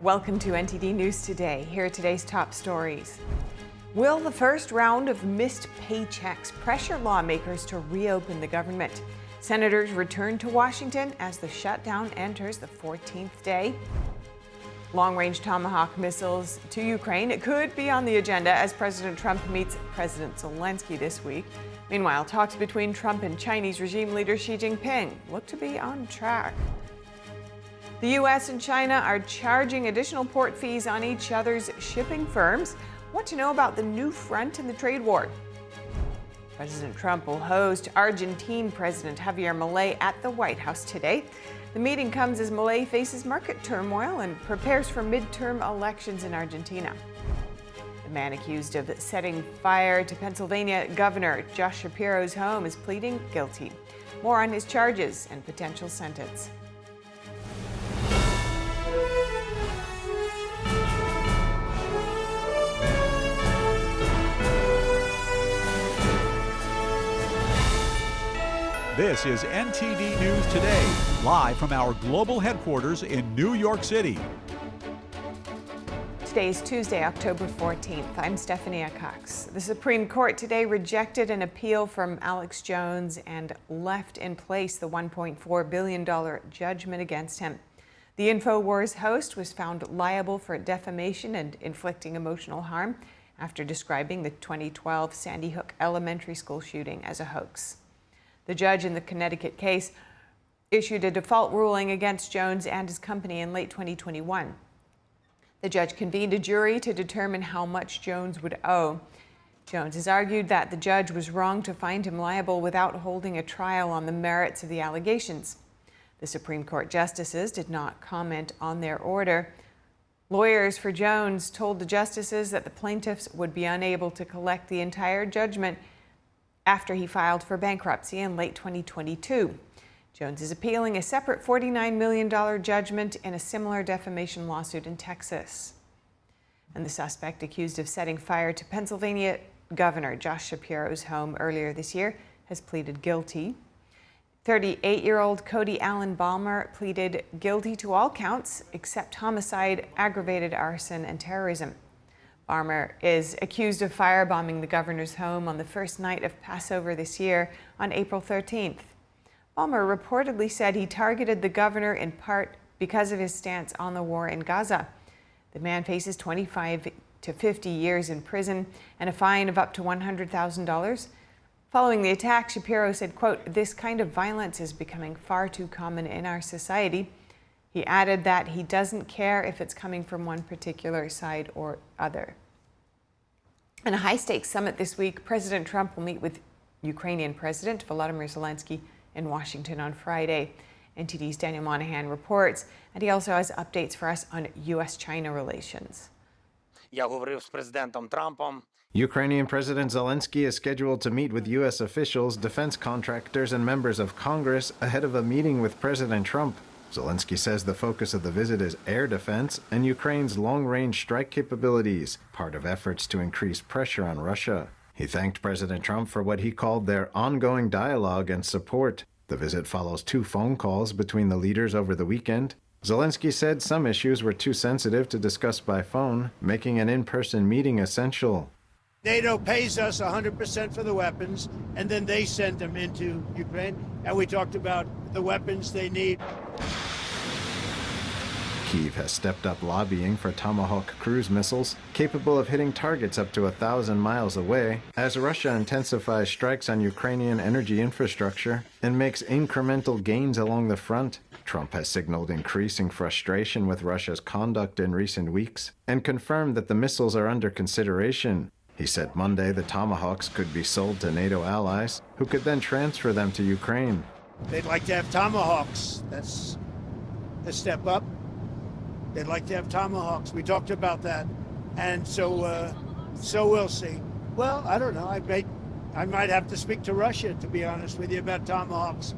Welcome to NTD News Today. Here are today's top stories. Will the first round of missed paychecks pressure lawmakers to reopen the government? Senators return to Washington as the shutdown enters the 14th day. Long-range Tomahawk missiles to Ukraine could be on the agenda as President Trump meets President Zelensky this week. Meanwhile, talks between Trump and Chinese regime leader Xi Jinping look to be on track. The U.S. and China are charging additional port fees on each other's shipping firms. What to know about the new front in the trade war? President Trump will host Argentine President Javier Milei at the White House today. The meeting comes as Milei faces market turmoil and prepares for midterm elections in Argentina. The man accused of setting fire to Pennsylvania Governor Josh Shapiro's home is pleading guilty. More on his charges and potential sentence. This is NTD News Today, live from our global headquarters in New York City. Today is Tuesday, October 14th. I'm Stephanie Cox. The Supreme Court today rejected an appeal from Alex Jones and left in place the $1.4 billion judgment against him. The InfoWars host was found liable for defamation and inflicting emotional harm after describing the 2012 Sandy Hook Elementary School shooting as a hoax. The judge in the Connecticut case issued a default ruling against Jones and his company in late 2021. The judge convened a jury to determine how much Jones would owe. Jones has argued that the judge was wrong to find him liable without holding a trial on the merits of the allegations. The Supreme Court justices did not comment on their order. Lawyers for Jones told the justices that the plaintiffs would be unable to collect the entire judgment after he filed for bankruptcy in late 2022. Jones is appealing a separate $49 million judgment in a similar defamation lawsuit in Texas. And the suspect accused of setting fire to Pennsylvania Governor Josh Shapiro's home earlier this year has pleaded guilty. 38-year-old Cody Allen Balmer pleaded guilty to all counts except homicide, aggravated arson, and terrorism. Balmer is accused of firebombing the governor's home on the first night of Passover this year on April 13th. Balmer reportedly said he targeted the governor in part because of his stance on the war in Gaza. The man faces 25 to 50 years in prison and a fine of up to $100,000. Following the attack, Shapiro said, quote, "This kind of violence is becoming far too common in our society." He added that he doesn't care if it's coming from one particular side or other. In a high-stakes summit this week, President Trump will meet with Ukrainian President Volodymyr Zelensky in Washington on Friday. NTD's Daniel Monahan reports, and he also has updates for us on U.S.-China relations. Ukrainian President Zelensky is scheduled to meet with U.S. officials, defense contractors, and members of Congress ahead of a meeting with President Trump. Zelensky says the focus of the visit is air defense and Ukraine's long-range strike capabilities, part of efforts to increase pressure on Russia. He thanked President Trump for what he called their ongoing dialogue and support. The visit follows 2 phone calls between the leaders over the weekend. Zelensky said some issues were too sensitive to discuss by phone, making an in-person meeting essential. NATO pays us 100% for the weapons, and then they send them into Ukraine. And we talked about the weapons they need. Kyiv has stepped up lobbying for Tomahawk cruise missiles, capable of hitting targets up to 1,000 miles away, as Russia intensifies strikes on Ukrainian energy infrastructure and makes incremental gains along the front. Trump has signaled increasing frustration with Russia's conduct in recent weeks and confirmed that the missiles are under consideration. He said Monday the Tomahawks could be sold to NATO allies, who could then transfer them to Ukraine. They'd like to have Tomahawks. That's a step up. They'd like to have Tomahawks. We talked about that. And so we'll see. Well, I don't know. I might have to speak to Russia, to be honest with you, about Tomahawks.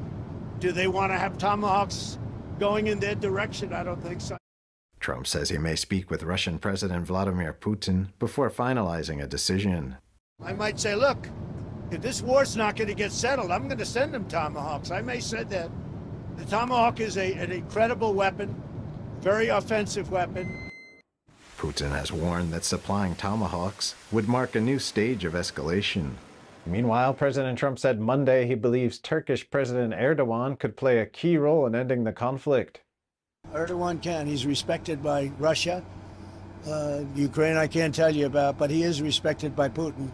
Do they want to have Tomahawks going in their direction? I don't think so. Trump says he may speak with Russian President Vladimir Putin before finalizing a decision. I might say, look, if this war's not going to get settled, I'm going to send them Tomahawks. I may say that. The Tomahawk is an incredible weapon, very offensive weapon. Putin has warned that supplying Tomahawks would mark a new stage of escalation. Meanwhile, President Trump said Monday he believes Turkish President Erdogan could play a key role in ending the conflict. Erdogan can. He's respected by Russia. Ukraine, I can't tell you about, but he is respected by Putin.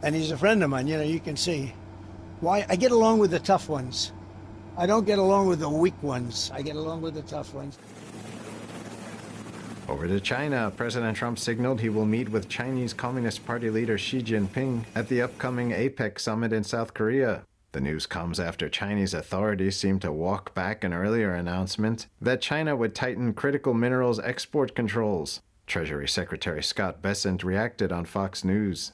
And he's a friend of mine, you can see. Why? I get along with the tough ones. I don't get along with the weak ones. I get along with the tough ones. Over to China, President Trump signaled he will meet with Chinese Communist Party leader Xi Jinping at the upcoming APEC summit in South Korea. The news comes after Chinese authorities seemed to walk back an earlier announcement that China would tighten critical minerals export controls. Treasury Secretary Scott Bessent reacted on Fox News.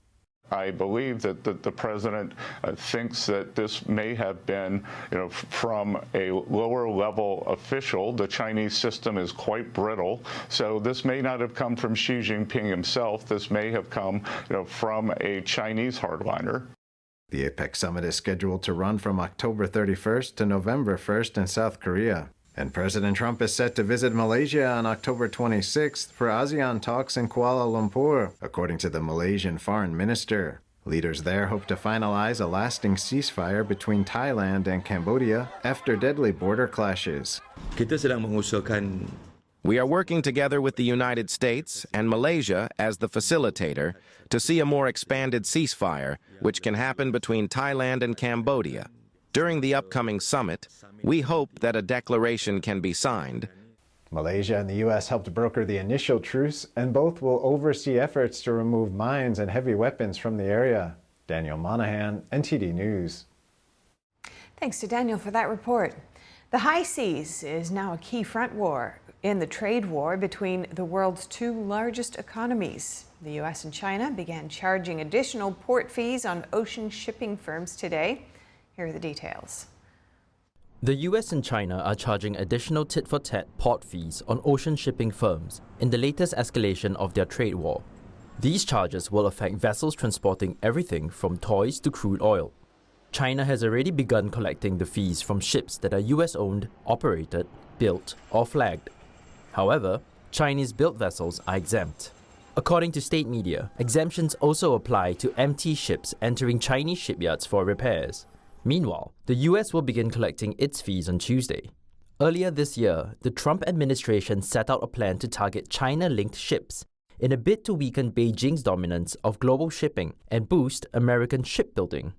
I believe that the president thinks that this may have been, from a lower level official. The Chinese system is quite brittle, so this may not have come from Xi Jinping himself. This may have come, from a Chinese hardliner. The APEC summit is scheduled to run from October 31st to November 1st in South Korea. And President Trump is set to visit Malaysia on October 26th for ASEAN talks in Kuala Lumpur, according to the Malaysian foreign minister. Leaders there hope to finalize a lasting ceasefire between Thailand and Cambodia after deadly border clashes. We are working together with the United States and Malaysia as the facilitator to see a more expanded ceasefire, which can happen between Thailand and Cambodia. During the upcoming summit, we hope that a declaration can be signed. Malaysia and the U.S. helped broker the initial truce, and both will oversee efforts to remove mines and heavy weapons from the area. Daniel Monahan, NTD News. Thanks to Daniel for that report. The high seas is now a key front war in the trade war between the world's two largest economies. The U.S. and China began charging additional port fees on ocean shipping firms today. Here are the details. The US and China are charging additional tit-for-tat port fees on ocean shipping firms in the latest escalation of their trade war. These charges will affect vessels transporting everything from toys to crude oil. China has already begun collecting the fees from ships that are US-owned, operated, built, or flagged. However, Chinese-built vessels are exempt. According to state media, exemptions also apply to empty ships entering Chinese shipyards for repairs. Meanwhile, the US will begin collecting its fees on Tuesday. Earlier this year, the Trump administration set out a plan to target China-linked ships in a bid to weaken Beijing's dominance of global shipping and boost American shipbuilding.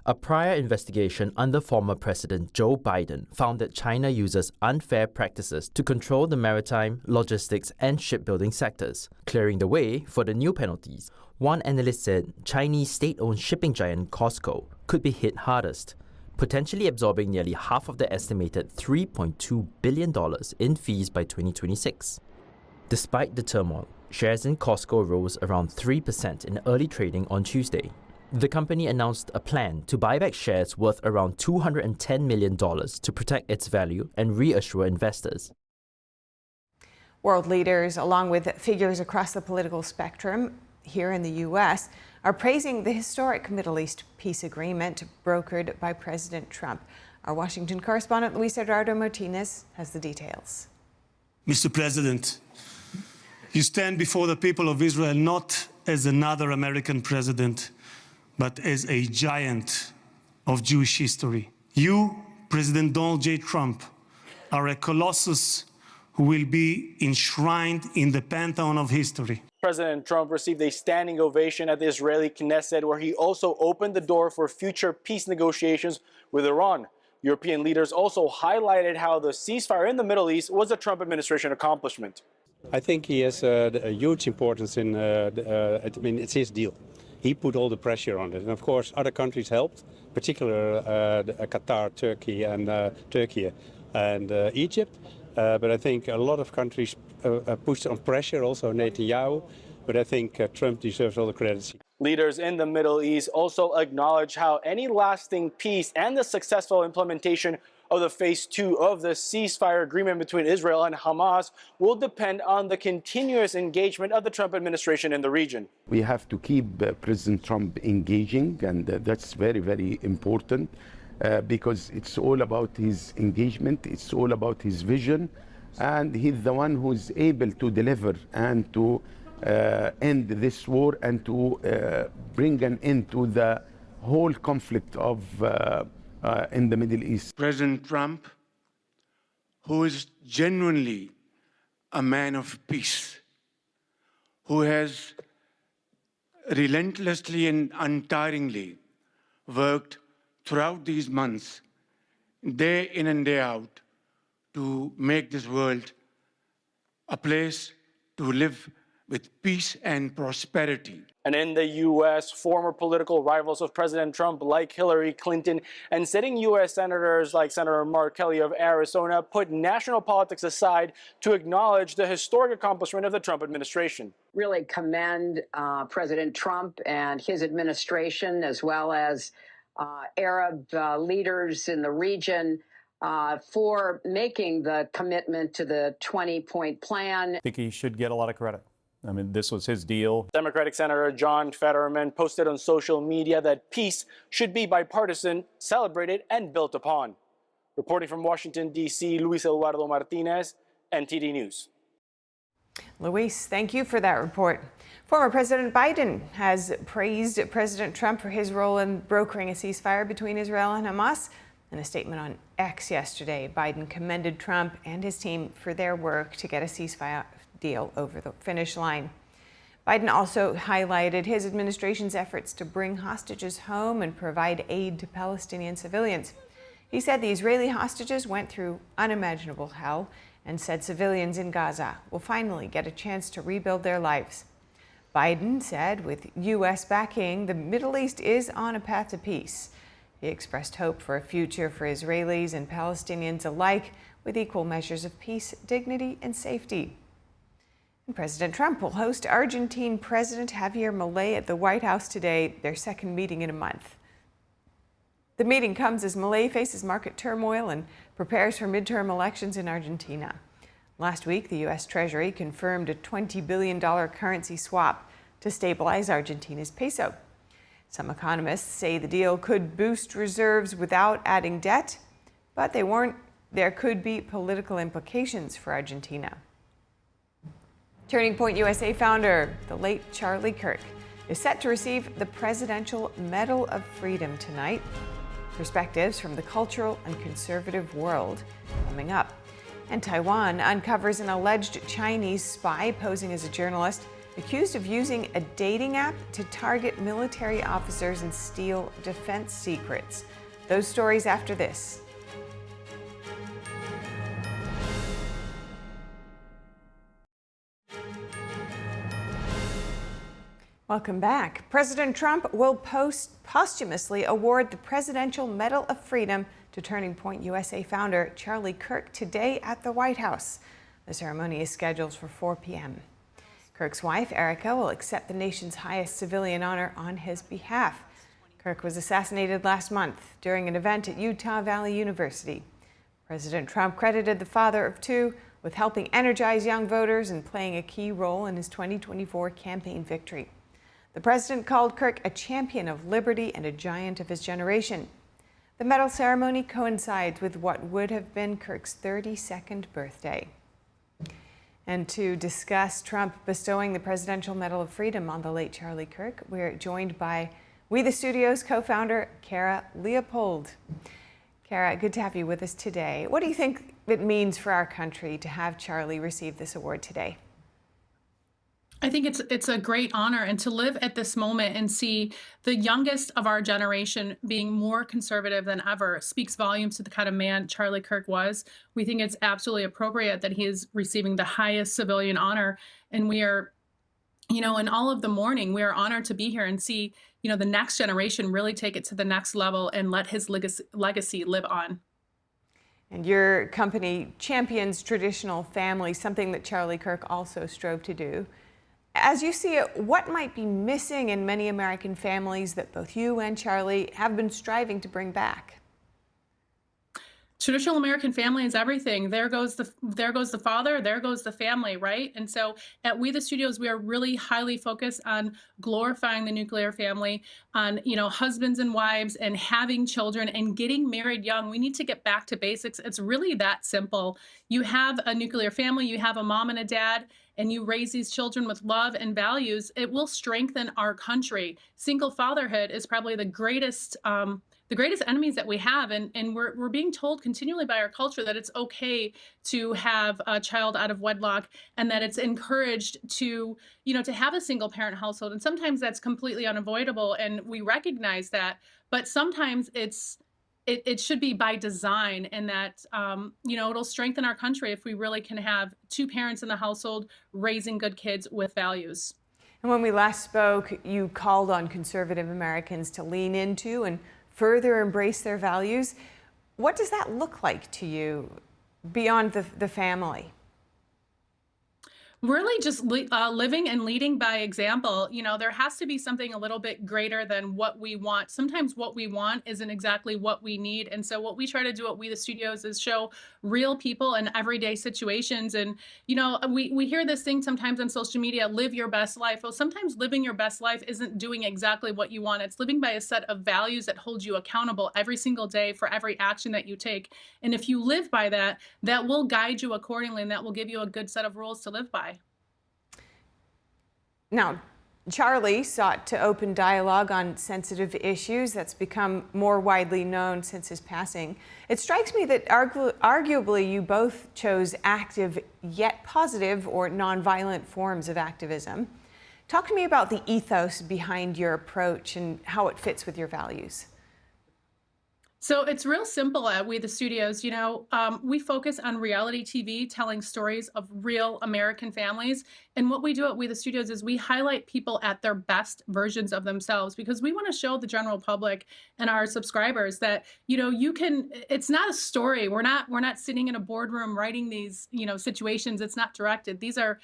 A prior investigation under former President Joe Biden found that China uses unfair practices to control the maritime, logistics, and shipbuilding sectors, clearing the way for the new penalties. One analyst said Chinese state-owned shipping giant COSCO could be hit hardest, potentially absorbing nearly half of the estimated $3.2 billion in fees by 2026. Despite the turmoil, shares in COSCO rose around 3% in early trading on Tuesday. The company announced a plan to buy back shares worth around $210 million to protect its value and reassure investors. World leaders, along with figures across the political spectrum here in the U.S., are praising the historic Middle East peace agreement brokered by President Trump. Our Washington correspondent Luis Eduardo Martinez has the details. Mr. President, you stand before the people of Israel not as another American president, but as a giant of Jewish history. You, President Donald J. Trump, are a colossus who will be enshrined in the pantheon of history. President Trump received a standing ovation at the Israeli Knesset, where he also opened the door for future peace negotiations with Iran. European leaders also highlighted how the ceasefire in the Middle East was a Trump administration accomplishment. I think he has a huge importance in, it's his deal. He put all the pressure on it. And of course, other countries helped, particularly Qatar, Turkey, and Egypt. But I think a lot of countries pushed on pressure, also Netanyahu. But I think Trump deserves all the credit. Leaders in the Middle East also acknowledge how any lasting peace and the successful implementation of the phase 2 of the ceasefire agreement between Israel and Hamas will depend on the continuous engagement of the Trump administration in the region. We have to keep President Trump engaging, and that's very, very important because it's all about his engagement, it's all about his vision, and he's the one who's able to deliver and to end this war and to bring an end to the whole conflict of in the Middle East. President Trump, who is genuinely a man of peace, who has relentlessly and untiringly worked throughout these months, day in and day out, to make this world a place to live with peace and prosperity. And in the U.S., former political rivals of President Trump, like Hillary Clinton, and sitting U.S. senators like Senator Mark Kelly of Arizona, put national politics aside to acknowledge the historic accomplishment of the Trump administration. Really commend President Trump and his administration, as well as Arab leaders in the region, for making the commitment to the 20-point plan. I think he should get a lot of credit. I mean, this was his deal. Democratic Senator John Fetterman posted on social media that peace should be bipartisan, celebrated, and built upon. Reporting from Washington, D.C., Luis Eduardo Martinez, NTD News. Luis, thank you for that report. Former President Biden has praised President Trump for his role in brokering a ceasefire between Israel and Hamas. In a statement on X yesterday, Biden commended Trump and his team for their work to get a ceasefire deal over the finish line. Biden also highlighted his administration's efforts to bring hostages home and provide aid to Palestinian civilians. He said the Israeli hostages went through unimaginable hell and said civilians in Gaza will finally get a chance to rebuild their lives. Biden said with U.S. backing, the Middle East is on a path to peace. He expressed hope for a future for Israelis and Palestinians alike with equal measures of peace, dignity, and safety. And President Trump will host Argentine President Javier Milei at the White House today, their second meeting in a month. The meeting comes as Milei faces market turmoil and prepares for midterm elections in Argentina. Last week, the U.S. Treasury confirmed a $20 billion currency swap to stabilize Argentina's peso. Some economists say the deal could boost reserves without adding debt, but they warn there could be political implications for Argentina. Turning Point USA founder, the late Charlie Kirk, is set to receive the Presidential Medal of Freedom tonight. Perspectives from the cultural and conservative world coming up. And Taiwan uncovers an alleged Chinese spy posing as a journalist, accused of using a dating app to target military officers and steal defense secrets. Those stories after this. Welcome back. President Trump will posthumously award the Presidential Medal of Freedom to Turning Point USA founder Charlie Kirk today at the White House. The ceremony is scheduled for 4 p.m. Kirk's wife, Erica, will accept the nation's highest civilian honor on his behalf. Kirk was assassinated last month during an event at Utah Valley University. President Trump credited the father of two with helping energize young voters and playing a key role in his 2024 campaign victory. The president called Kirk a champion of liberty and a giant of his generation. The medal ceremony coincides with what would have been Kirk's 32nd birthday. And to discuss Trump bestowing the Presidential Medal of Freedom on the late Charlie Kirk, we're joined by We the Studio's co-founder, Kara Leopold. Kara, good to have you with us today. What do you think it means for our country to have Charlie receive this award today? I think it's a great honor, and to live at this moment and see the youngest of our generation being more conservative than ever speaks volumes to the kind of man Charlie Kirk was. We think it's absolutely appropriate that he is receiving the highest civilian honor, and we are, in all of the mourning, we are honored to be here and see, the next generation really take it to the next level and let his legacy live on. And your company champions traditional families, something that Charlie Kirk also strove to do. As you see it, what might be missing in many American families that both you and Charlie have been striving to bring back? Traditional American family is everything. There goes the father, there goes the family, right? And so at We the Studios, we are really highly focused on glorifying the nuclear family, on husbands and wives, and having children and getting married young. We need to get back to basics. It's really that simple. You have a nuclear family, you have a mom and a dad, and you raise these children with love and values. It will strengthen our country. Single fatherhood is probably the greatest enemies that we have, and we're being told continually by our culture that it's okay to have a child out of wedlock, and that it's encouraged to have a single parent household. And sometimes that's completely unavoidable, and we recognize that. But sometimes it should be by design, and that it'll strengthen our country if we really can have two parents in the household raising good kids with values. And when we last spoke, you called on conservative Americans to lean into and further embrace their values. What does that look like to you beyond the family? Really just living and leading by example. There has to be something a little bit greater than what we want. Sometimes what we want isn't exactly what we need. And so what we try to do at We the Studios is show real people in everyday situations. And, we hear this thing sometimes on social media, live your best life. Well, sometimes living your best life isn't doing exactly what you want. It's living by a set of values that hold you accountable every single day for every action that you take. And if you live by that, that will guide you accordingly, and that will give you a good set of rules to live by. Now, Charlie sought to open dialogue on sensitive issues. That's become more widely known since his passing. It strikes me that arguably you both chose active yet positive or nonviolent forms of activism. Talk to me about the ethos behind your approach and how it fits with your values. So it's real simple at We the Studios. We focus on reality TV, telling stories of real American families. And what we do at We the Studios is we highlight people at their best versions of themselves, because we want to show the general public and our subscribers that, it's not a story. We're not sitting in a boardroom writing these, situations. It's not directed. These are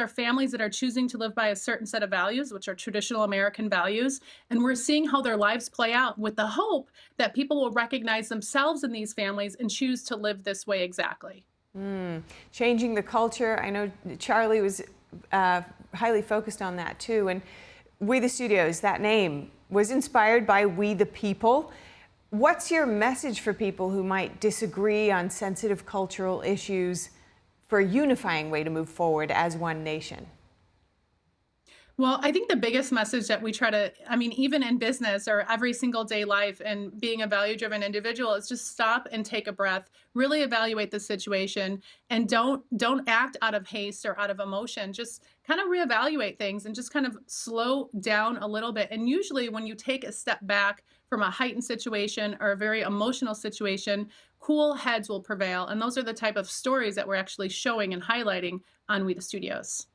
families that are choosing to live by a certain set of values, which are traditional American values. And we're seeing how their lives play out, with the hope that people will recognize themselves in these families and choose to live this way exactly. Changing the culture. I know Charlie was highly focused on that too. And We the Studios, that name, was inspired by We the People. What's your message for people who might disagree on sensitive cultural issues for a unifying way to move forward as one nation? Well, I think the biggest message that we try to, even in business or every single day life and being a value-driven individual, is just stop and take a breath, really evaluate the situation, and don't act out of haste or out of emotion. Just kind of reevaluate things and just kind of slow down a little bit. And usually when you take a step back from a heightened situation or a very emotional situation, cool heads will prevail. And those are the type of stories that we're actually showing and highlighting on We the Studios.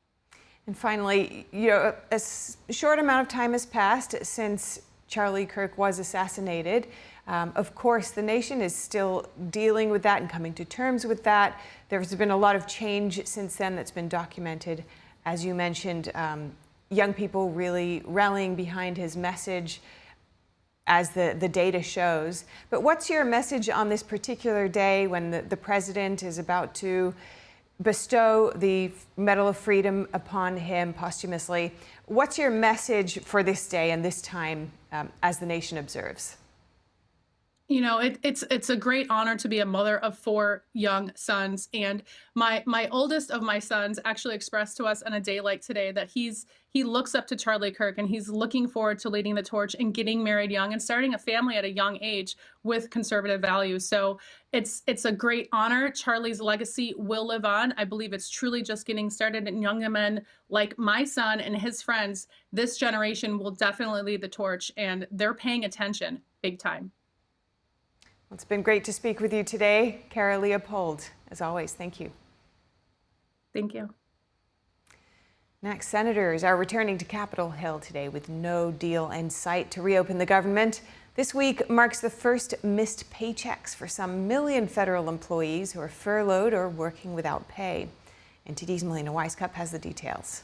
And finally, a short amount of time has passed since Charlie Kirk was assassinated. Of course, the nation is still dealing with that and coming to terms with that. There's been a lot of change since then that's been documented. As you mentioned, young people really rallying behind his message, as the data shows. But what's your message on this particular day when the president is about to bestow the Medal of Freedom upon him posthumously? What's your message for this day and this time as the nation observes? It's a great honor to be a mother of 4 young sons. And my oldest of my sons actually expressed to us on a day like today that he looks up to Charlie Kirk, and he's looking forward to leading the torch and getting married young and starting a family at a young age with conservative values. So it's a great honor. Charlie's legacy will live on. I believe it's truly just getting started, and young men like my son and his friends, this generation, will definitely lead the torch, and they're paying attention big time. It's been great to speak with you today, Kara Leopold. As always, thank you. Thank you. Next, senators are returning to Capitol Hill today with no deal in sight to reopen the government. This week marks the first missed paychecks for some million federal employees who are furloughed or working without pay. NTD's Melina Weiskup has the details.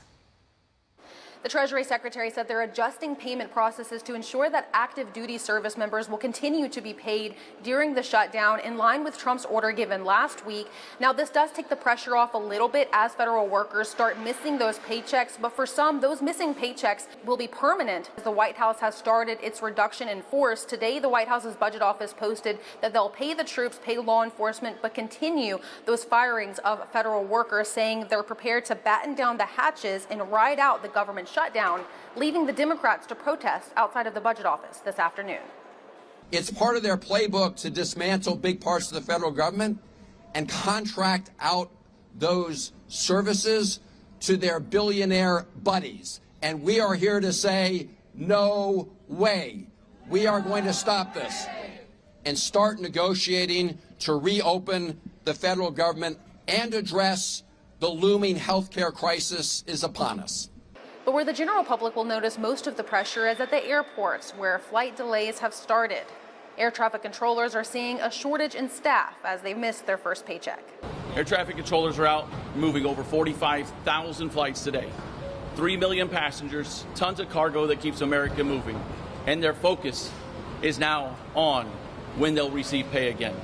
The Treasury Secretary said they're adjusting payment processes to ensure that active duty service members will continue to be paid during the shutdown in line with Trump's order given last week. Now, this does take the pressure off a little bit as federal workers start missing those paychecks, but for some, those missing paychecks will be permanent. The White House has started its reduction in force. Today, the White House's budget office posted that they'll pay the troops, pay law enforcement, but continue those firings of federal workers, saying they're prepared to batten down the hatches and ride out the government shutdown, leaving the Democrats to protest outside of the budget office this afternoon. It's part of their playbook to dismantle big parts of the federal government and contract out those services to their billionaire buddies. And we are here to say, no way. We are going to stop this and start negotiating to reopen the federal government and address the looming healthcare crisis is upon us. But where the general public will notice most of the pressure is at the airports, where flight delays have started. Air traffic controllers are seeing a shortage in staff as they missed their first paycheck. Air traffic controllers are out moving over 45,000 flights today. 3 million passengers, tons of cargo that keeps America moving. And their focus is now on when they'll receive pay again.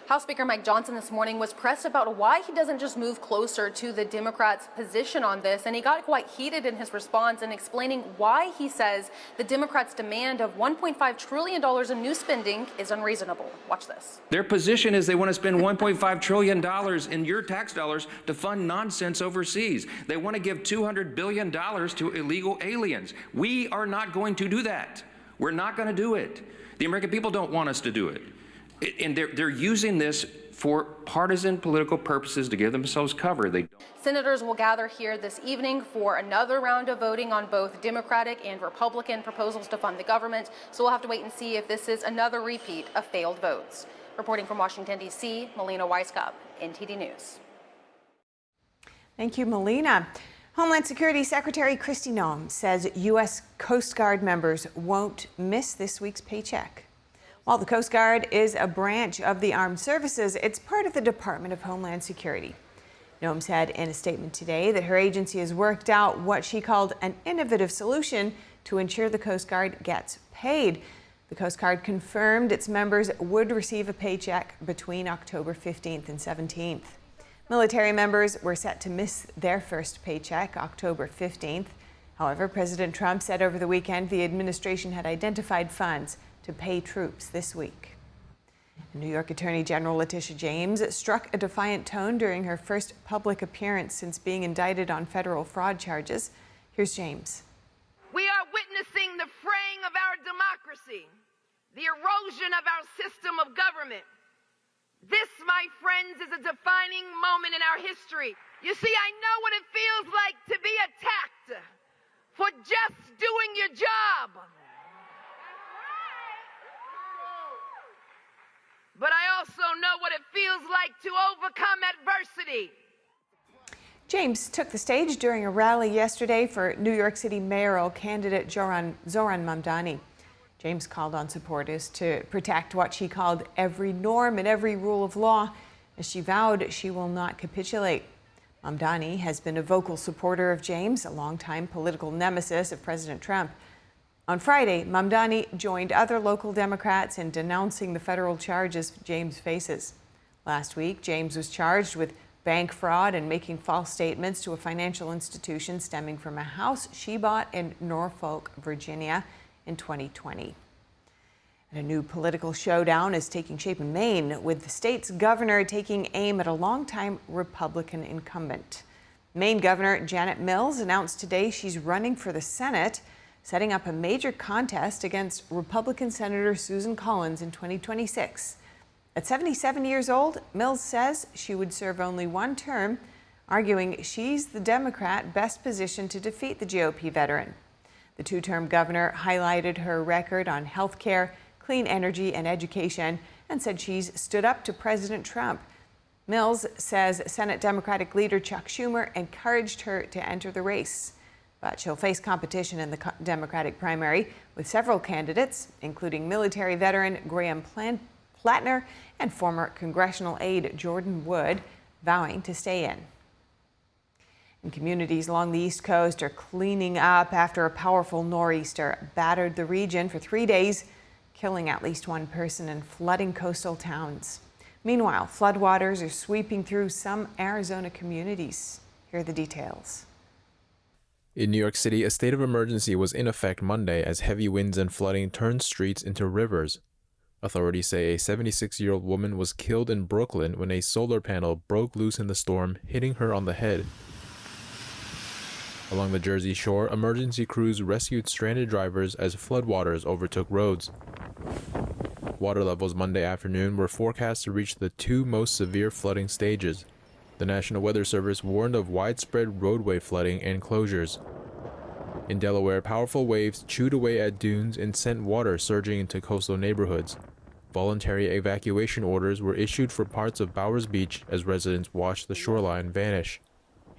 House Speaker Mike Johnson this morning was pressed about why he doesn't just move closer to the Democrats' position on this, and he got quite heated in his response in explaining why he says the Democrats' demand of $1.5 trillion in new spending is unreasonable. Watch this. Their position is they want to spend $1.5 trillion in your tax dollars to fund nonsense overseas. They want to give $200 billion to illegal aliens. We are not going to do that. We're not going to do it. The American people don't want us to do it. And they're using this for partisan political purposes to give themselves cover. Senators will gather here this evening for another round of voting on both Democratic and Republican proposals to fund the government. So we'll have to wait and see if this is another repeat of failed votes. Reporting from Washington, D.C., Melina Weisskopf, NTD News. Thank you, Melina. Homeland Security Secretary Kristi Noem says U.S. Coast Guard members won't miss this week's paycheck. While the Coast Guard is a branch of the armed services, it's part of the Department of Homeland Security. Noem said in a statement today that her agency has worked out what she called an innovative solution to ensure the Coast Guard gets paid. The Coast Guard confirmed its members would receive a paycheck between October 15th and 17th. Military members were set to miss their first paycheck October 15th. However, President Trump said over the weekend the administration had identified funds to pay troops this week. New York Attorney General Letitia James struck a defiant tone during her first public appearance since being indicted on federal fraud charges. Here's James. We are witnessing the fraying of our democracy, the erosion of our system of government. This, my friends, is a defining moment in our history. You see, I know what it feels like to be attacked for just doing your job. But I also know what it feels like to overcome adversity. James took the stage during a rally yesterday for New York City mayoral candidate Zoran Mamdani. James called on supporters to protect what she called every norm and every rule of law, as she vowed she will not capitulate. Mamdani has been a vocal supporter of James, a longtime political nemesis of President Trump. On Friday, Mamdani joined other local Democrats in denouncing the federal charges James faces. Last week, James was charged with bank fraud and making false statements to a financial institution stemming from a house she bought in Norfolk, Virginia in 2020. And a new political showdown is taking shape in Maine, with the state's governor taking aim at a longtime Republican incumbent. Maine Governor Janet Mills announced today she's running for the Senate, setting up a major contest against Republican Senator Susan Collins in 2026. At 77 years old, Mills says she would serve only one term, arguing she's the Democrat best positioned to defeat the GOP veteran. The two-term governor highlighted her record on health care, clean energy, and education, and said she's stood up to President Trump. Mills says Senate Democratic leader Chuck Schumer encouraged her to enter the race. But she'll face competition in the Democratic primary with several candidates, including military veteran Graham Plattner and former congressional aide Jordan Wood, vowing to stay in. And communities along the East Coast are cleaning up after a powerful nor'easter battered the region for 3 days, killing at least one person and flooding coastal towns. Meanwhile, floodwaters are sweeping through some Arizona communities. Here are the details. In New York City, a state of emergency was in effect Monday as heavy winds and flooding turned streets into rivers. Authorities say a 76-year-old woman was killed in Brooklyn when a solar panel broke loose in the storm, hitting her on the head. Along the Jersey Shore, emergency crews rescued stranded drivers as floodwaters overtook roads. Water levels Monday afternoon were forecast to reach the two most severe flooding stages. The National Weather Service warned of widespread roadway flooding and closures. In Delaware, powerful waves chewed away at dunes and sent water surging into coastal neighborhoods. Voluntary evacuation orders were issued for parts of Bowers Beach as residents watched the shoreline vanish.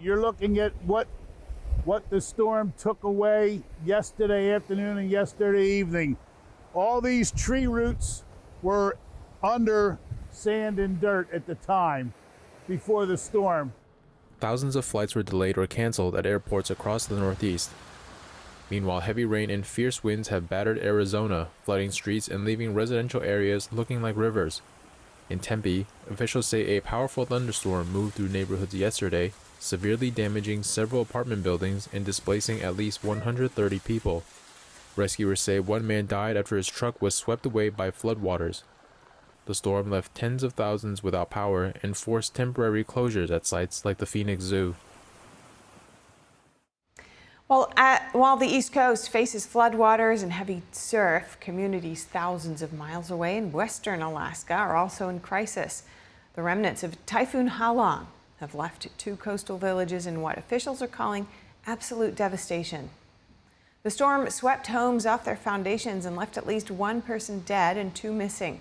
You're looking at what the storm took away yesterday afternoon and yesterday evening. All these tree roots were under sand and dirt at the time before the storm. Thousands of flights were delayed or canceled at airports across the Northeast. Meanwhile, heavy rain and fierce winds have battered Arizona, flooding streets and leaving residential areas looking like rivers. In Tempe, officials say a powerful thunderstorm moved through neighborhoods yesterday, severely damaging several apartment buildings and displacing at least 130 people. Rescuers say one man died after his truck was swept away by floodwaters. The storm left tens of thousands without power and forced temporary closures at sites like the Phoenix Zoo. While the East Coast faces floodwaters and heavy surf, communities thousands of miles away in western Alaska are also in crisis. The remnants of Typhoon Halong have left two coastal villages in what officials are calling absolute devastation. The storm swept homes off their foundations and left at least one person dead and two missing.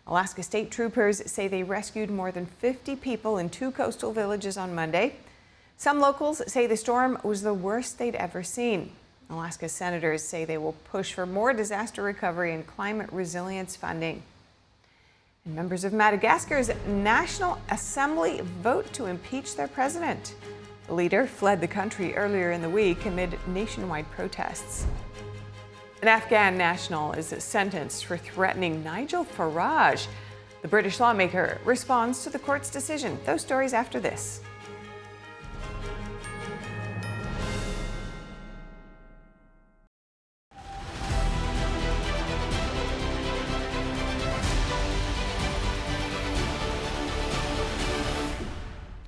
Alaska state troopers say they rescued more than 50 people in two coastal villages on Monday. Some locals say the storm was the worst they'd ever seen. Alaska senators say they will push for more disaster recovery and climate resilience funding. And members of Madagascar's National Assembly vote to impeach their president. The leader fled the country earlier in the week amid nationwide protests. An Afghan national is sentenced for threatening Nigel Farage. The British lawmaker responds to the court's decision. Those stories after this.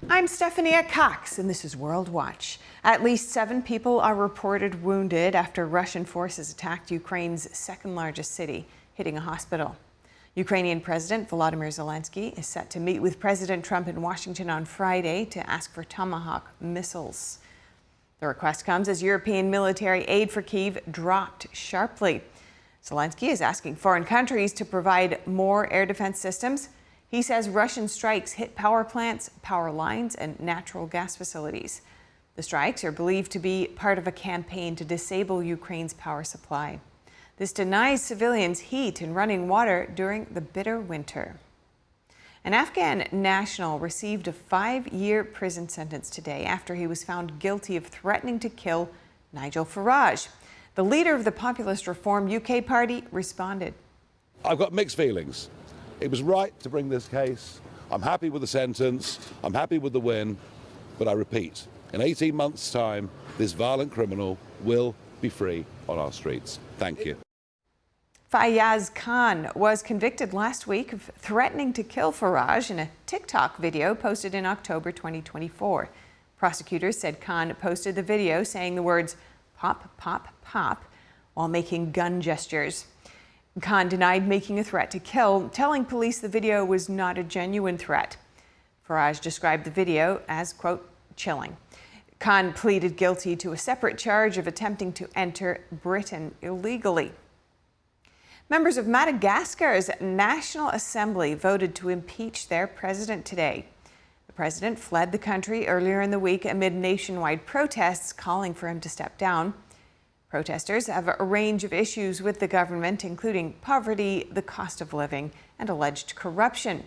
I'm Stephania Cox, and this is World Watch. At least 7 people are reported wounded after Russian forces attacked Ukraine's second largest city, hitting a hospital. Ukrainian President Volodymyr Zelensky is set to meet with President Trump in Washington on Friday to ask for Tomahawk missiles. The request comes as European military aid for Kyiv dropped sharply. Zelensky is asking foreign countries to provide more air defense systems. He says Russian strikes hit power plants, power lines, and natural gas facilities. The strikes are believed to be part of a campaign to disable Ukraine's power supply. This denies civilians heat and running water during the bitter winter. An Afghan national received a 5-year prison sentence today after he was found guilty of threatening to kill Nigel Farage. The leader of the Populist Reform UK party responded. I've got mixed feelings. It was right to bring this case. I'm happy with the sentence. I'm happy with the win. But I repeat, in 18 months' time, this violent criminal will be free on our streets. Thank you. Faiyaz Khan was convicted last week of threatening to kill Farage in a TikTok video posted in October 2024. Prosecutors said Khan posted the video saying the words "pop, pop, pop" while making gun gestures. Khan denied making a threat to kill, telling police the video was not a genuine threat. Farage described the video as, quote, chilling. Khan pleaded guilty to a separate charge of attempting to enter Britain illegally. Members of Madagascar's National Assembly voted to impeach their president today. The president fled the country earlier in the week amid nationwide protests calling for him to step down. Protesters have a range of issues with the government, including poverty, the cost of living, and alleged corruption.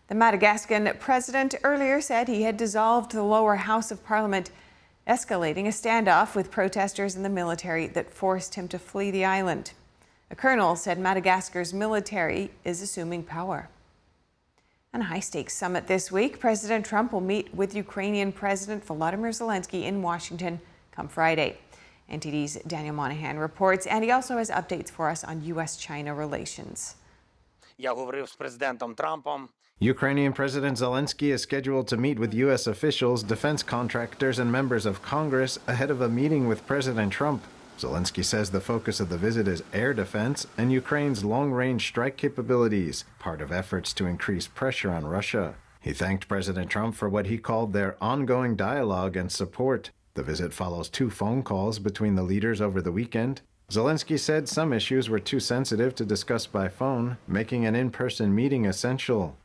The Madagascan president earlier said he had dissolved the lower house of parliament escalating a standoff with protesters and the military that forced him to flee the island. A colonel said Madagascar's military is assuming power. And a high-stakes summit this week. President Trump will meet with Ukrainian President Volodymyr Zelensky in Washington come Friday. NTD's Daniel Monahan reports, and he also has updates for us on U.S.-China relations. Ukrainian President Zelensky is scheduled to meet with U.S. officials, defense contractors, and members of Congress ahead of a meeting with President Trump. Zelensky says the focus of the visit is air defense and Ukraine's long-range strike capabilities, part of efforts to increase pressure on Russia. He thanked President Trump for what he called their ongoing dialogue and support. The visit follows 2 phone calls between the leaders over the weekend. Zelensky said some issues were too sensitive to discuss by phone, making an in-person meeting essential.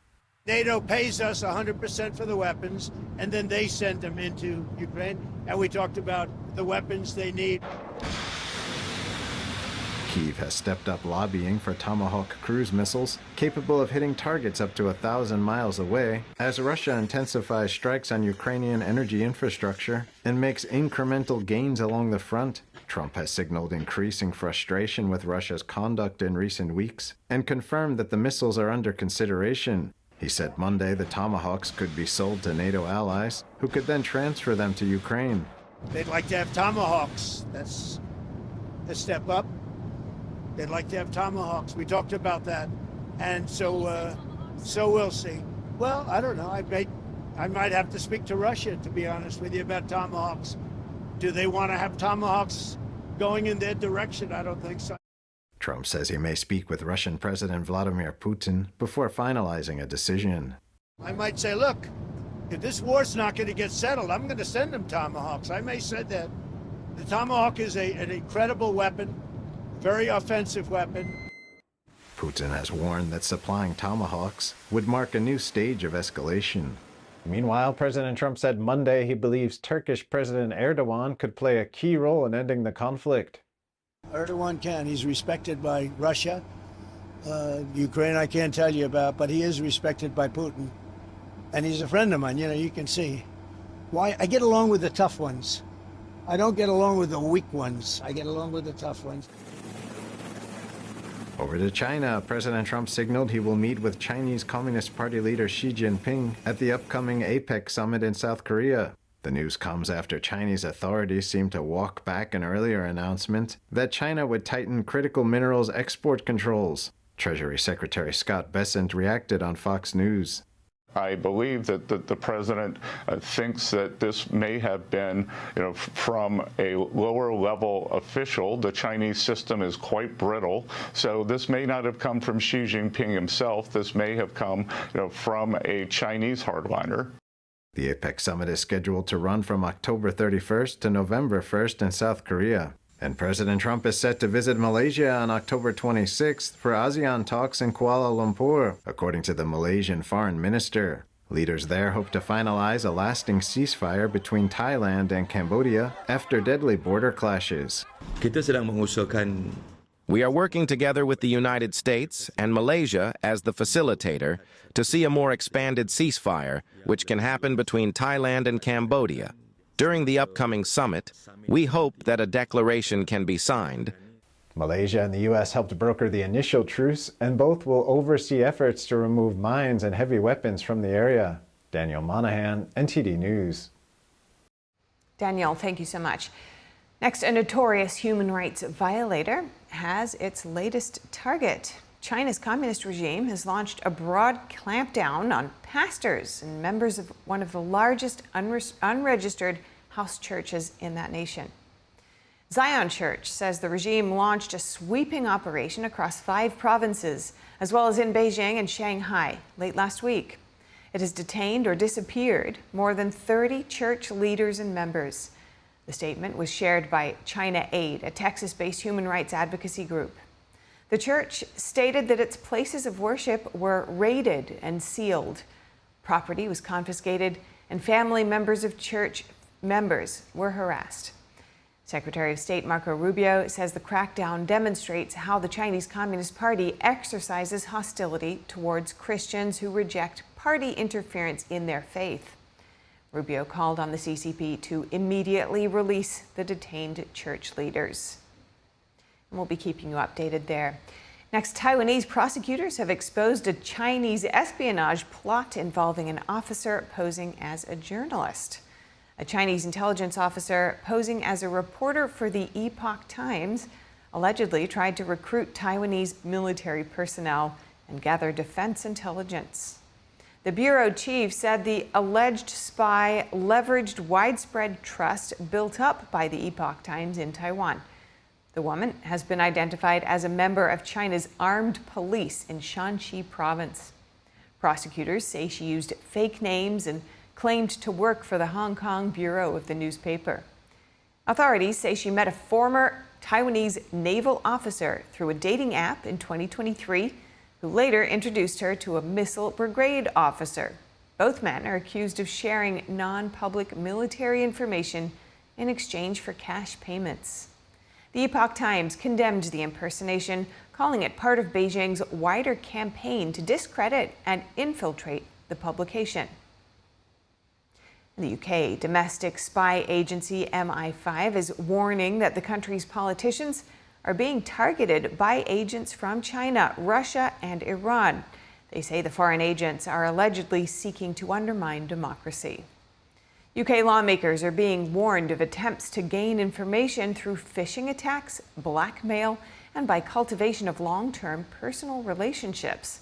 NATO pays us 100% for the weapons, and then they send them into Ukraine. And we talked about the weapons they need. Kyiv has stepped up lobbying for Tomahawk cruise missiles, capable of hitting targets up to 1,000 miles away, as Russia intensifies strikes on Ukrainian energy infrastructure and makes incremental gains along the front. Trump has signaled increasing frustration with Russia's conduct in recent weeks and confirmed that the missiles are under consideration. He said Monday the Tomahawks could be sold to NATO allies, who could then transfer them to Ukraine. They'd like to have Tomahawks. That's a step up. They'd like to have Tomahawks. We talked about that. And so we'll see. Well, I don't know. I might have to speak to Russia, to be honest with you, about Tomahawks. Do they want to have Tomahawks going in their direction? I don't think so. Trump says he may speak with Russian President Vladimir Putin before finalizing a decision. I might say, look, if this war's not going to get settled, I'm going to send them Tomahawks. I may say that. The Tomahawk is an incredible weapon, very offensive weapon. Putin has warned that supplying Tomahawks would mark a new stage of escalation. Meanwhile, President Trump said Monday he believes Turkish President Erdogan could play a key role in ending the conflict. Erdogan can. He's respected by Russia. Ukraine I can't tell you about, but he is respected by Putin. And he's a friend of mine, you can see. Why? I get along with the tough ones. I don't get along with the weak ones. I get along with the tough ones. Over to China, President Trump signaled he will meet with Chinese Communist Party leader Xi Jinping at the upcoming APEC summit in South Korea. The news comes after Chinese authorities seem to walk back an earlier announcement that China would tighten critical minerals export controls. Treasury Secretary Scott Bessent reacted on Fox News. I believe that the president thinks that this may have been, from a lower level official. The Chinese system is quite brittle, so this may not have come from Xi Jinping himself. This may have come, from a Chinese hardliner. The APEC summit is scheduled to run from October 31st to November 1st in South Korea. And President Trump is set to visit Malaysia on October 26th for ASEAN talks in Kuala Lumpur, according to the Malaysian foreign minister. Leaders there hope to finalize a lasting ceasefire between Thailand and Cambodia after deadly border clashes. We are working together with the United States and Malaysia as the facilitator to see a more expanded ceasefire, which can happen between Thailand and Cambodia. During the upcoming summit, we hope that a declaration can be signed. Malaysia and the U.S. helped broker the initial truce, and both will oversee efforts to remove mines and heavy weapons from the area. Daniel Monahan, NTD News. Daniel, thank you so much. Next, a notorious human rights violator has its latest target. China's communist regime has launched a broad clampdown on pastors and members of one of the largest unregistered house churches in that nation. Zion Church says the regime launched a sweeping operation across 5 provinces, as well as in Beijing and Shanghai, late last week. It has detained or disappeared more than 30 church leaders and members. The statement was shared by China Aid, a Texas-based human rights advocacy group. The church stated that its places of worship were raided and sealed. Property was confiscated, and family members of church members were harassed. Secretary of State Marco Rubio says the crackdown demonstrates how the Chinese Communist Party exercises hostility towards Christians who reject party interference in their faith. Rubio called on the CCP to immediately release the detained church leaders. And we'll be keeping you updated there. Next, Taiwanese prosecutors have exposed a Chinese espionage plot involving an officer posing as a journalist. A Chinese intelligence officer posing as a reporter for the Epoch Times allegedly tried to recruit Taiwanese military personnel and gather defense intelligence. The bureau chief said the alleged spy leveraged widespread trust built up by the Epoch Times in Taiwan. The woman has been identified as a member of China's armed police in Shanxi province. Prosecutors say she used fake names and claimed to work for the Hong Kong bureau of the newspaper. Authorities say she met a former Taiwanese naval officer through a dating app in 2023, who later introduced her to a missile brigade officer. Both men are accused of sharing non-public military information in exchange for cash payments. The Epoch Times condemned the impersonation, calling it part of Beijing's wider campaign to discredit and infiltrate the publication. In the UK, domestic spy agency MI5 is warning that the country's politicians are being targeted by agents from China, Russia, and Iran. They say the foreign agents are allegedly seeking to undermine democracy. UK lawmakers are being warned of attempts to gain information through phishing attacks, blackmail, and by cultivation of long-term personal relationships.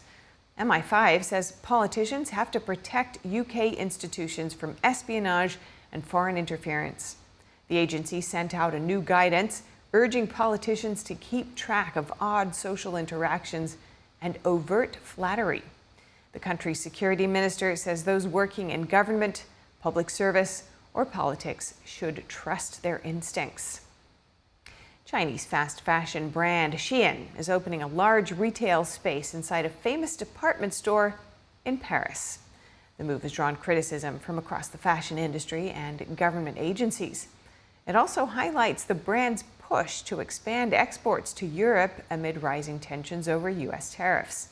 MI5 says politicians have to protect UK institutions from espionage and foreign interference. The agency sent out a new guidance urging politicians to keep track of odd social interactions and overt flattery. The country's security minister says those working in government, public service, or politics should trust their instincts. Chinese fast fashion brand Shein is opening a large retail space inside a famous department store in Paris. The move has drawn criticism from across the fashion industry and government agencies. It also highlights the brand's push to expand exports to Europe amid rising tensions over U.S. tariffs.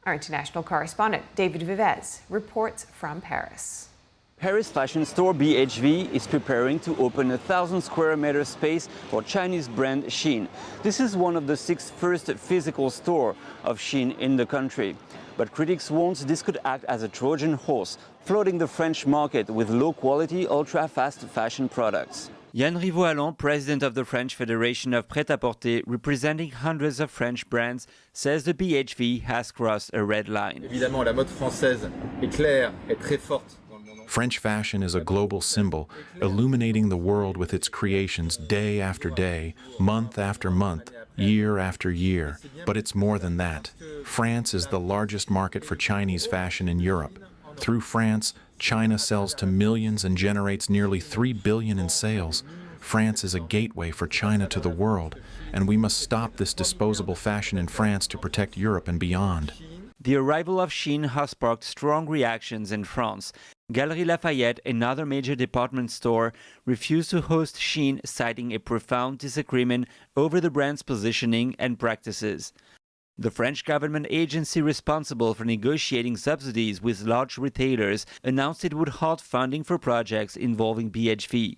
Our international correspondent, David Vivez, reports from Paris. Paris fashion store BHV is preparing to open a 1,000 square meter space for Chinese brand Shein. This is one of the 6 first physical stores of Shein in the country. But critics warn this could act as a Trojan horse, flooding the French market with low-quality, ultra-fast fashion products. Yann Rivaud-Allan, president of the French Federation of Prêt-à-Porter, representing hundreds of French brands, says the BHV has crossed a red line. Évidemment, la mode française est claire et très forte. French fashion is a global symbol, illuminating the world with its creations day after day, month after month, year after year. But it's more than that. France is the largest market for Chinese fashion in Europe. Through France, China sells to millions and generates nearly $3 billion in sales. France is a gateway for China to the world, and we must stop this disposable fashion in France to protect Europe and beyond. The arrival of Shein has sparked strong reactions in France. Galeries Lafayette, another major department store, refused to host Shein, citing a profound disagreement over the brand's positioning and practices. The French government agency responsible for negotiating subsidies with large retailers announced it would halt funding for projects involving BHV.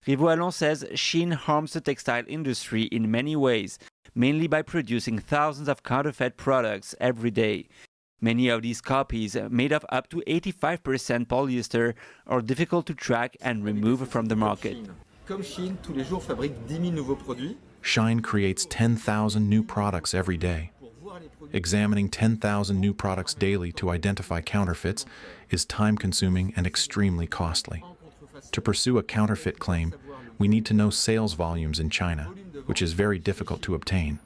Rivaud-Allan says Shein harms the textile industry in many ways, mainly by producing thousands of counterfeit products every day. Many of these copies, made of up to 85% polyester, are difficult to track and remove from the market. Comme Shein, tous les jours fabrique 10 000 nouveaux produits. Shein creates 10,000 new products every day. Examining 10,000 new products daily to identify counterfeits is time-consuming and extremely costly. To pursue a counterfeit claim, we need to know sales volumes in China, which is very difficult to obtain.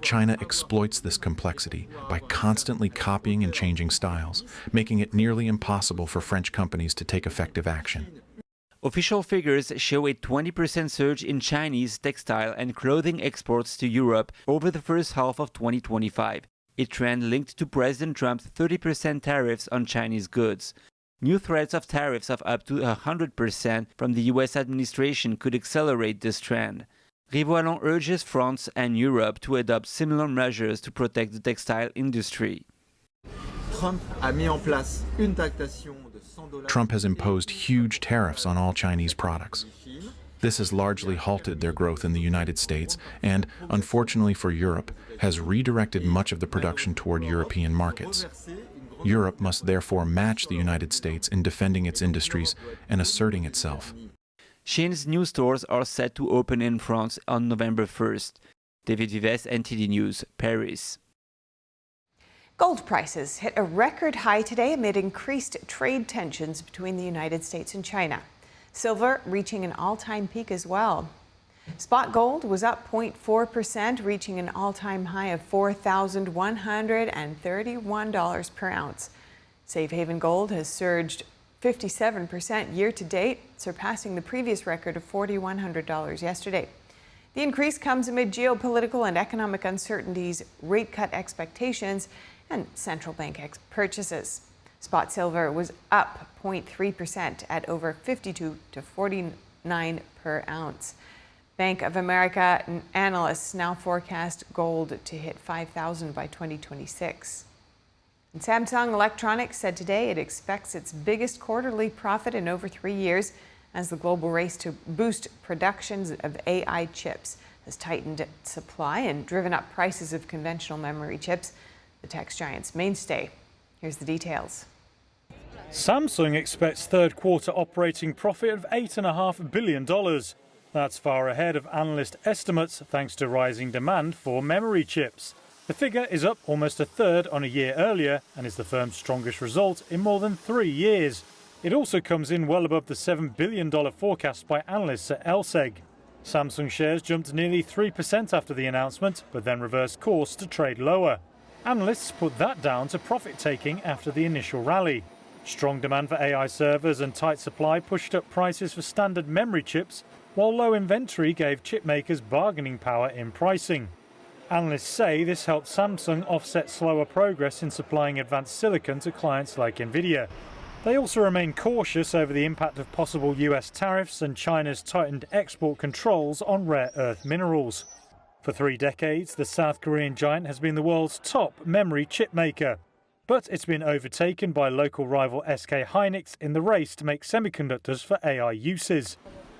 China exploits this complexity by constantly copying and changing styles, making it nearly impossible for French companies to take effective action. Official figures show a 20% surge in Chinese textile and clothing exports to Europe over the first half of 2025, a trend linked to President Trump's 30% tariffs on Chinese goods. New threats of tariffs of up to 100% from the U.S. administration could accelerate this trend. Rivaud-Allan urges France and Europe to adopt similar measures to protect the textile industry. Trump a mis en place une taxation de 110 Trump has imposed huge tariffs on all Chinese products. This has largely halted their growth in the United States and, unfortunately for Europe, has redirected much of the production toward European markets. Europe must therefore match the United States in defending its industries and asserting itself. Shein's new stores are set to open in France on November 1st. David Vives, NTD News, Paris. Gold prices hit a record high today amid increased trade tensions between the United States and China. Silver reaching an all-time peak as well. Spot gold was up 0.4%, reaching an all-time high of $4,131 per ounce. Safe Haven Gold has surged 57% year-to-date, surpassing the previous record of $4,100 yesterday. The increase comes amid geopolitical and economic uncertainties, rate cut expectations, and central bank purchases. Spot silver was up 0.3% at over $52 to $49 per ounce. Bank of America analysts now forecast gold to hit $5,000 by 2026. And Samsung Electronics said today it expects its biggest quarterly profit in over 3 years as the global race to boost productions of AI chips has tightened supply and driven up prices of conventional memory chips, the tech giant's mainstay. Here's the details. Samsung expects third quarter operating profit of $8.5 billion. That's far ahead of analyst estimates thanks to rising demand for memory chips. The figure is up almost a third on a year earlier and is the firm's strongest result in more than 3 years. It also comes in well above the $7 billion forecast by analysts at LSEG. Samsung shares jumped nearly 3% after the announcement, but then reversed course to trade lower. Analysts put that down to profit-taking after the initial rally. Strong demand for AI servers and tight supply pushed up prices for standard memory chips, while low inventory gave chip makers bargaining power in pricing. Analysts say this helped Samsung offset slower progress in supplying advanced silicon to clients like Nvidia. They also remain cautious over the impact of possible US tariffs and China's tightened export controls on rare earth minerals. For 3 decades, the South Korean giant has been the world's top memory chip maker. But it's been overtaken by local rival SK Hynix in the race to make semiconductors for AI uses.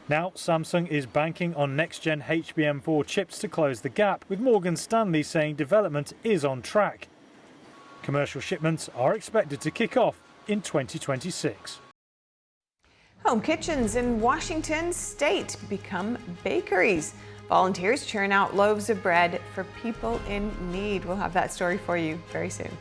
Now, Samsung is banking on next-gen HBM4 chips to close the gap, with Morgan Stanley saying development is on track. Commercial shipments are expected to kick off in 2026. Home kitchens in Washington state become bakeries. Volunteers churn out loaves of bread for people in need. We'll have that story for you very soon.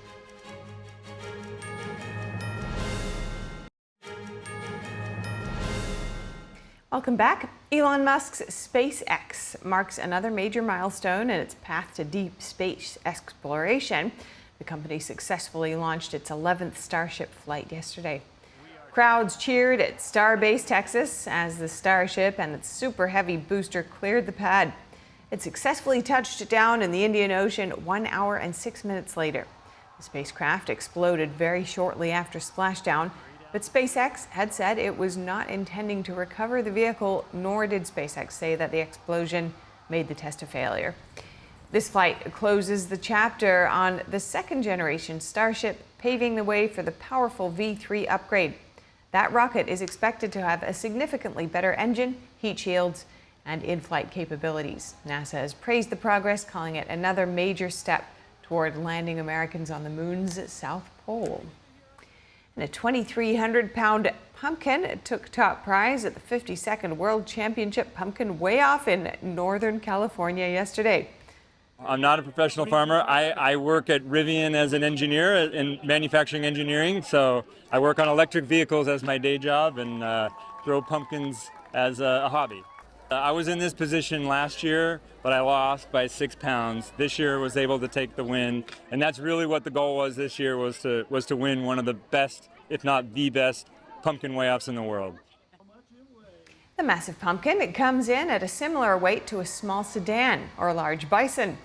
Welcome back. Elon Musk's SpaceX marks another major milestone in its path to deep space exploration. The company successfully launched its 11th Starship flight yesterday. Crowds cheered at Starbase, Texas, as the Starship and its Super Heavy booster cleared the pad. It successfully touched down in the Indian Ocean 1 hour and 6 minutes later. The spacecraft exploded very shortly after splashdown, but SpaceX had said it was not intending to recover the vehicle, nor did SpaceX say that the explosion made the test a failure. This flight closes the chapter on the second-generation Starship, paving the way for the powerful V3 upgrade. That rocket is expected to have a significantly better engine, heat shields, and in-flight capabilities. NASA has praised the progress, calling it another major step toward landing Americans on the moon's south pole. And a 2,300-pound pumpkin took top prize at the 52nd World Championship Pumpkin Weigh-Off in Northern California yesterday. I'm not a professional farmer. I work at Rivian as an engineer in manufacturing engineering, so I work on electric vehicles as my day job and grow pumpkins as a hobby. I was in this position last year, but I lost by 6 pounds. This year was able to take the win, and that's really what the goal was this year, was to win one of the best, if not the best, pumpkin weigh-offs in the world. The massive pumpkin, it comes in at a similar weight to a small sedan or a large bison.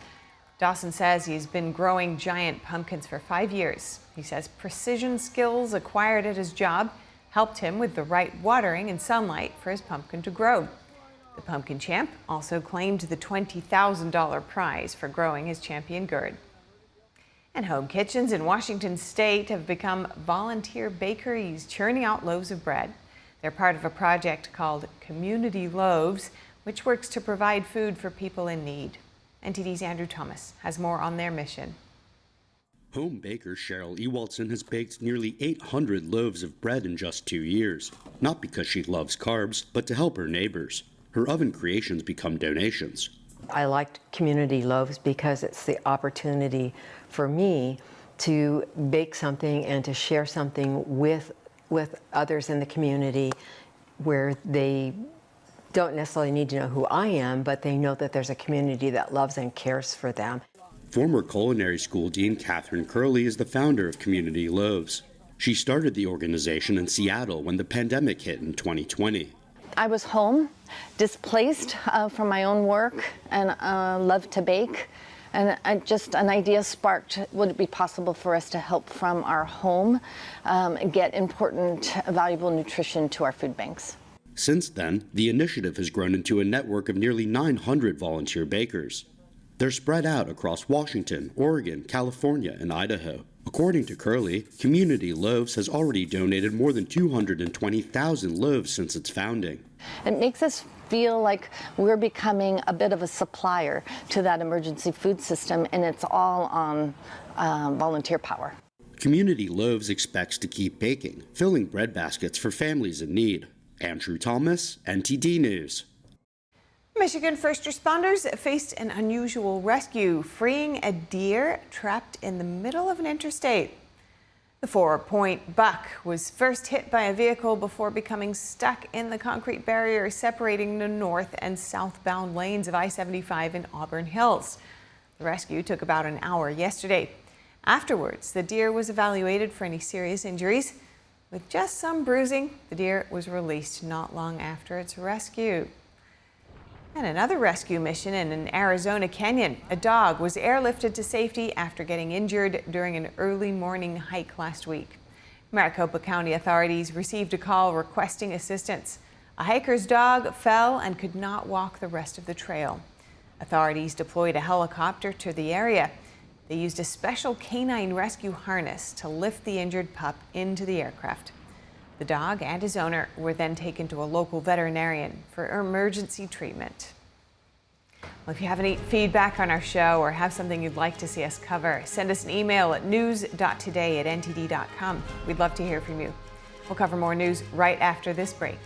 Dawson says he's been growing giant pumpkins for 5 years. He says precision skills acquired at his job helped him with the right watering and sunlight for his pumpkin to grow. The pumpkin champ also claimed the $20,000 prize for growing his champion gourd. And home kitchens in Washington state have become volunteer bakeries churning out loaves of bread. They're part of a project called Community Loaves, which works to provide food for people in need. NTD's Andrew Thomas has more on their mission. Home baker Cheryl Ewaldson has baked nearly 800 loaves of bread in just 2 years, not because she loves carbs, but to help her neighbors. Her oven creations become donations. I liked Community Loaves because it's the opportunity for me to bake something and to share something with others in the community where they don't necessarily need to know who I am, but they know that there's a community that loves and cares for them. Former culinary school dean Catherine Curley is the founder of Community Loaves. She started the organization in Seattle when the pandemic hit in 2020. I was home, displaced from my own work, and loved to bake. And an idea sparked, would it be possible for us to help from our home get important, valuable nutrition to our food banks? Since then, the initiative has grown into a network of nearly 900 volunteer bakers. They're spread out across Washington, Oregon, California, and Idaho. According to Curley, Community Loaves has already donated more than 220,000 loaves since its founding. It makes us feel like we're becoming a bit of a supplier to that emergency food system, and it's all on volunteer power. Community Loaves expects to keep baking, filling bread baskets for families in need. Andrew Thomas, NTD News. Michigan first responders faced an unusual rescue, freeing a deer trapped in the middle of an interstate. The 4-point buck was first hit by a vehicle before becoming stuck in the concrete barrier separating the north and southbound lanes of I-75 in Auburn Hills. The rescue took about an hour yesterday. Afterwards, the deer was evaluated for any serious injuries. With just some bruising, the deer was released not long after its rescue. And another rescue mission in an Arizona canyon. A dog was airlifted to safety after getting injured during an early morning hike last week. Maricopa County authorities received a call requesting assistance. A hiker's dog fell and could not walk the rest of the trail. Authorities deployed a helicopter to the area. They used a special canine rescue harness to lift the injured pup into the aircraft. The dog and his owner were then taken to a local veterinarian for emergency treatment. Well, if you have any feedback on our show or have something you'd like to see us cover, send us an email at news.today@ntd.com. We'd love to hear from you. We'll cover more news right after this break.